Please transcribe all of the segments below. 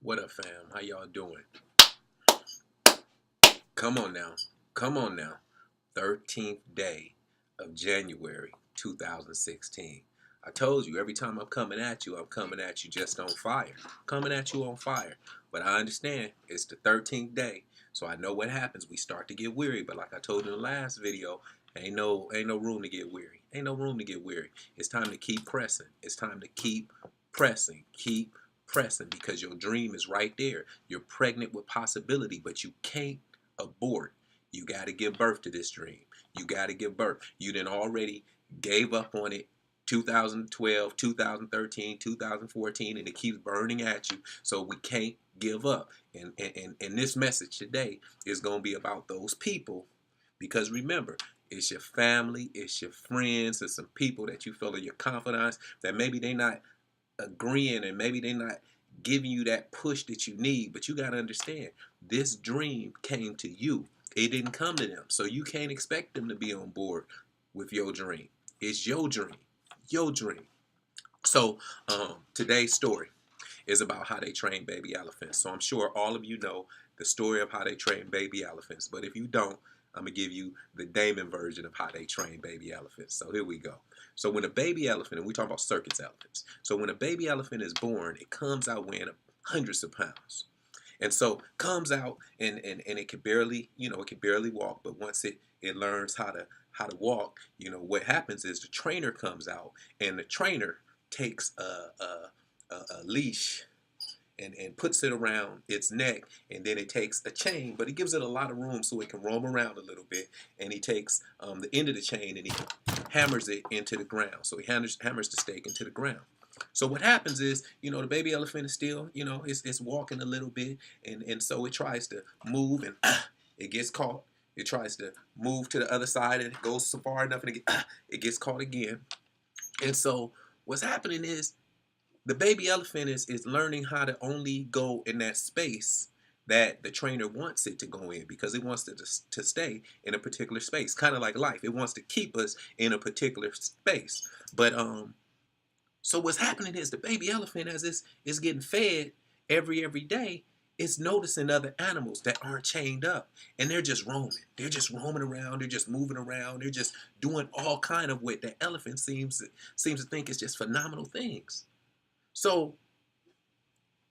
What up, fam? How y'all doing? Come on now. Come on now. 13th day of January 2016. I told you every time I'm coming at you just on fire. Coming at you on fire. But I understand it's the 13th day. So I know what happens. We start to get weary. But like I told you in the last video, ain't no room to get weary. Ain't no room to get weary. It's time to keep pressing. It's time to keep pressing. Keep pressing because your dream is right there. You're pregnant with possibility, but you can't abort. You got to give birth to this dream. You got to give birth. You done already gave up on it 2012, 2013, 2014, and it keeps burning at you. So we can't give up. And this message today is going to be about those people because remember, it's your family, it's your friends, it's some people that you feel are your confidants that maybe they not agreeing and maybe they're not giving you that push that you need, but you got to understand this dream came to you. It didn't come to them, so you can't expect them to be on board with your dream. It's your dream. Your dream. So today's story is about how they train baby elephants. So I'm sure all of you know the story of how they train baby elephants, but if you don't, I'm going to give you the Damon version of how they train baby elephants. So here we go. So when a baby elephant, and we talk about circus elephants, so when a baby elephant is born, it comes out weighing hundreds of pounds. And so comes out and it can barely, it can barely walk, but once it learns how to walk, what happens is the trainer comes out and the trainer takes a leash and puts it around its neck, and then it takes a chain, but he gives it a lot of room so it can roam around a little bit, and he takes the end of the chain and he hammers it into the ground. So he hammers the stake into the ground. So what happens is, the baby elephant is still, it's walking a little bit, and so it tries to move, and it gets caught. It tries to move to the other side, and it goes so far enough, and it gets caught again. And so what's happening is the baby elephant is learning how to only go in that space that the trainer wants it to go in because it wants to stay in a particular space, kind of like life. It wants to keep us in a particular space. But so what's happening is the baby elephant, as it's getting fed every day, it's noticing other animals that aren't chained up, and they're just roaming. They're just roaming around. They're just moving around. They're just doing all kind of what the elephant seems to think is just phenomenal things. So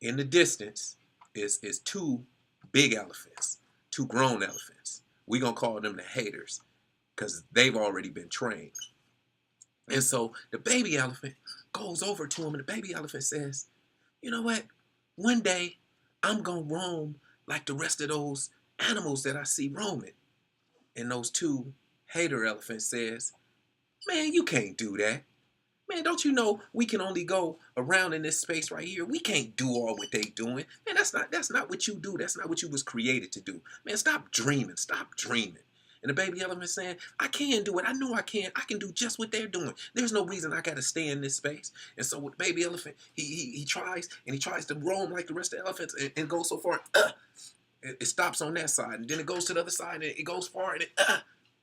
in the distance is two big elephants, two grown elephants. We're going to call them the haters because they've already been trained. And so the baby elephant goes over to him, and the baby elephant says, you know what? One day I'm going to roam like the rest of those animals that I see roaming. And those two hater elephants says, man, you can't do that. Man, don't you know we can only go around in this space right here? We can't do all what they doing. Man, that's not what you do. That's not what you was created to do. Man, stop dreaming. Stop dreaming. And the baby elephant saying, I can do it. I know I can. I can do just what they're doing. There's no reason I got to stay in this space. And so with the baby elephant, he tries, and he tries to roam like the rest of the elephants and go so far. It stops on that side. And then it goes to the other side, and it goes far, and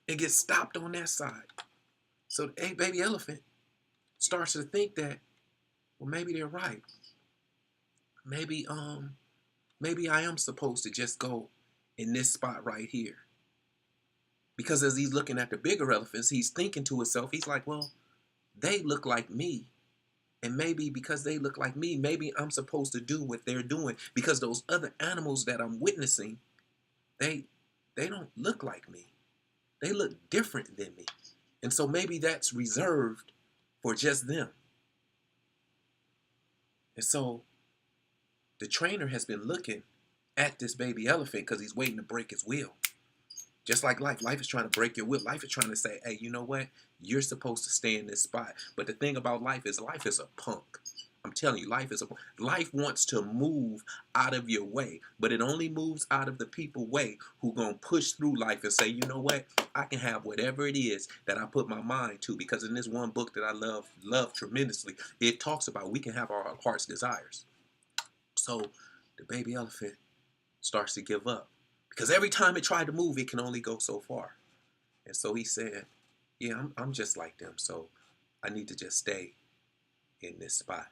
it gets stopped on that side. So the baby elephant starts to think that, well, maybe they're right. Maybe I am supposed to just go in this spot right here. Because as he's looking at the bigger elephants, he's thinking to himself, he's like, well, they look like me. And maybe because they look like me, maybe I'm supposed to do what they're doing. Because those other animals that I'm witnessing, they don't look like me. They look different than me. And so maybe that's reserved for just them. And so the trainer has been looking at this baby elephant because he's waiting to break his will. Just like life. Life is trying to break your will. Life is trying to say, hey, you know what? You're supposed to stay in this spot. But the thing about life is a punk. I'm telling you, life wants to move out of your way, but it only moves out of the people way who gonna push through life and say, you know what, I can have whatever it is that I put my mind to. Because in this one book that I love tremendously, it talks about we can have our heart's desires. So the baby elephant starts to give up because every time it tried to move, it can only go so far. And so he said, yeah, I'm just like them, so I need to just stay in this spot.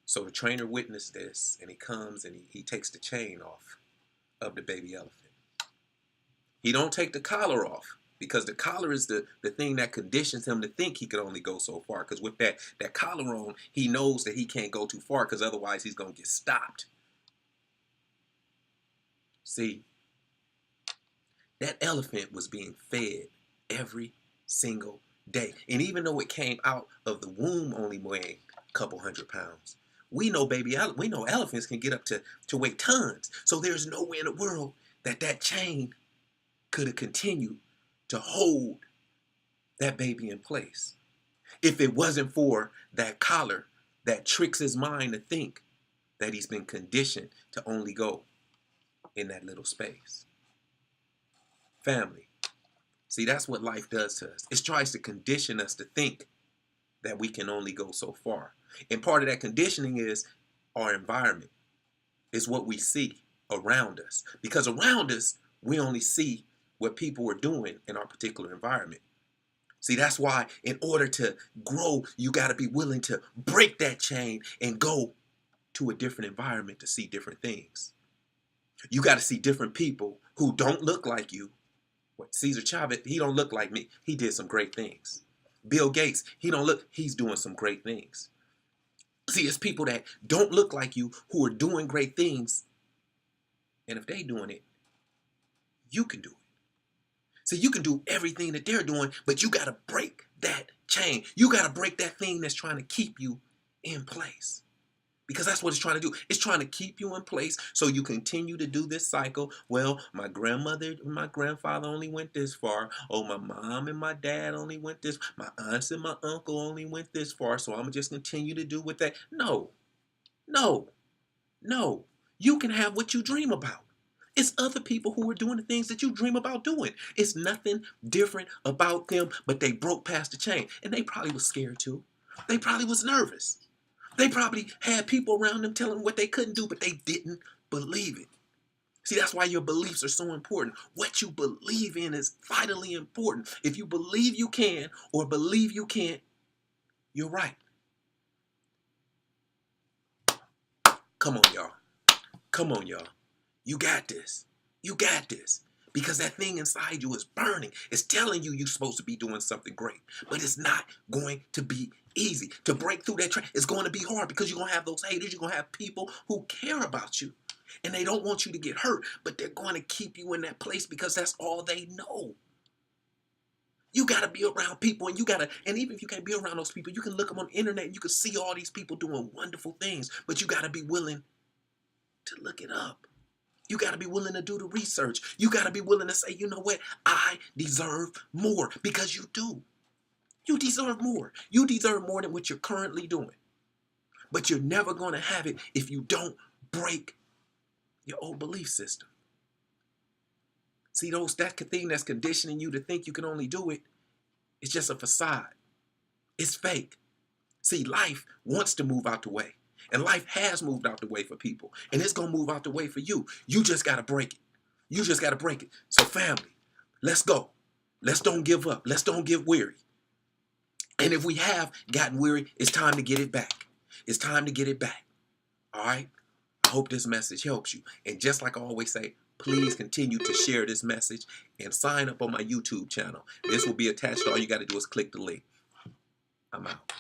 So the trainer witnessed this, and he comes and he takes the chain off of the baby elephant. He don't take the collar off, because the collar is the thing that conditions him to think he could only go so far. Because with that collar on, he knows that he can't go too far, because otherwise he's going to get stopped. See, that elephant was being fed every single day. And even though it came out of the womb only weighing a couple 100 pounds, we know elephants can get up to weigh tons. So there's no way in the world that chain could have continued to hold that baby in place if it wasn't for that collar that tricks his mind to think that he's been conditioned to only go in that little space. Family, see, that's what life does to us. It tries to condition us to think that we can only go so far. And part of that conditioning is our environment, is what we see around us. Because around us, we only see what people are doing in our particular environment. See, that's why in order to grow, you got to be willing to break that chain and go to a different environment to see different things. You got to see different people who don't look like you. What, Cesar Chavez, he don't look like me. He did some great things. Bill Gates, he's doing some great things. See, it's people that don't look like you who are doing great things. And if they doing it, you can do it. See, you can do everything that they're doing, but you got to break that chain. You got to break that thing that's trying to keep you in place. Because that's what it's trying to do. It's trying to keep you in place so you continue to do this cycle. Well, my grandmother and my grandfather only went this far. Oh, my mom and my dad only went this. My aunts and my uncle only went this far. So I'm going to just continue to do with that. No, no, no. You can have what you dream about. It's other people who are doing the things that you dream about doing. It's nothing different about them, but they broke past the chain. And they probably was scared too. They probably was nervous. They probably had people around them telling them what they couldn't do, but they didn't believe it. See, that's why your beliefs are so important. What you believe in is vitally important. If you believe you can or believe you can't, you're right. Come on, y'all. Come on, y'all. You got this. You got this. Because that thing inside you is burning. It's telling you you're supposed to be doing something great. But it's not going to be easy. To break through that track, it's going to be hard, because you're going to have those haters. You're going to have people who care about you. And they don't want you to get hurt. But they're going to keep you in that place because that's all they know. You got to be around people, and and even if you can't be around those people, you can look them on the internet and you can see all these people doing wonderful things. But you got to be willing to look it up. You got to be willing to do the research. You got to be willing to say, you know what? I deserve more, because you do. You deserve more. You deserve more than what you're currently doing. But you're never going to have it if you don't break your old belief system. See, that thing that's conditioning you to think you can only do it, it's just a facade. It's fake. See, life wants to move out the way. And life has moved out the way for people. And it's going to move out the way for you. You just got to break it. You just got to break it. So family, let's go. Let's don't give up. Let's don't get weary. And if we have gotten weary, it's time to get it back. It's time to get it back. All right? I hope this message helps you. And just like I always say, please continue to share this message and sign up on my YouTube channel. This will be attached. All you got to do is click the link. I'm out.